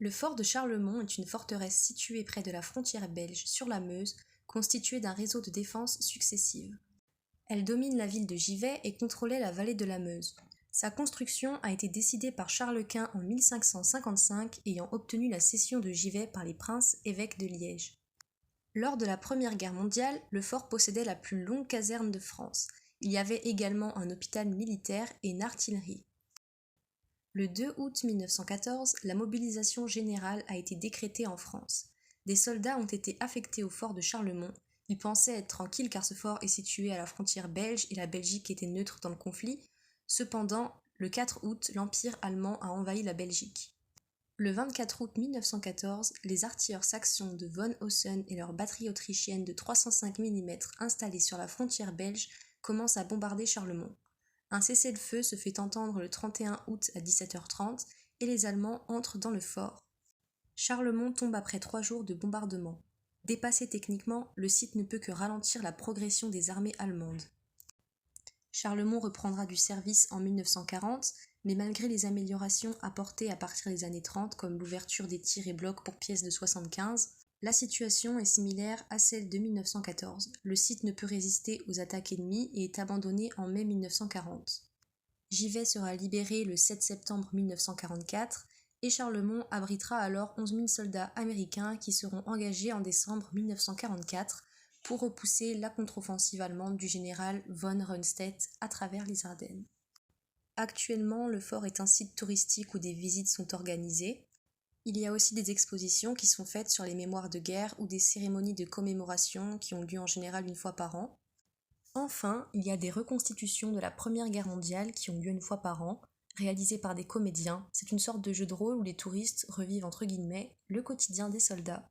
Le fort de Charlemont est une forteresse située près de la frontière belge sur la Meuse, constituée d'un réseau de défenses successives. Elle domine la ville de Givet et contrôlait la vallée de la Meuse. Sa construction a été décidée par Charles Quint en 1555, ayant obtenu la cession de Givet par les princes évêques de Liège. Lors de la Première Guerre mondiale, le fort possédait la plus longue caserne de France. Il y avait également un hôpital militaire et une artillerie. Le 2 août 1914, la mobilisation générale a été décrétée en France. Des soldats ont été affectés au fort de Charlemont. Ils pensaient être tranquilles car ce fort est situé à la frontière belge et la Belgique était neutre dans le conflit. Cependant, le 4 août, l'Empire allemand a envahi la Belgique. Le 24 août 1914, les artilleurs saxons de von Hausen et leur batterie autrichienne de 305 mm installée sur la frontière belge commencent à bombarder Charlemont. Un cessez-le-feu se fait entendre le 31 août à 17h30 et les Allemands entrent dans le fort. Charlemont tombe après 3 jours de bombardement. Dépassé techniquement, le site ne peut que ralentir la progression des armées allemandes. Charlemont reprendra du service en 1940, mais malgré les améliorations apportées à partir des années 30, comme l'ouverture des tirs et blocs pour pièces de 75, la situation est similaire à celle de 1914. Le site ne peut résister aux attaques ennemies et est abandonné en mai 1940. Givet sera libéré le 7 septembre 1944 et Charlemont abritera alors 11 000 soldats américains qui seront engagés en décembre 1944 pour repousser la contre-offensive allemande du général von Rundstedt à travers les Ardennes. Actuellement, le fort est un site touristique où des visites sont organisées. Il y a aussi des expositions qui sont faites sur les mémoires de guerre ou des cérémonies de commémoration qui ont lieu en général une fois par an. Enfin, il y a des reconstitutions de la Première Guerre mondiale qui ont lieu une fois par an, réalisées par des comédiens. C'est une sorte de jeu de rôle où les touristes revivent entre guillemets le quotidien des soldats.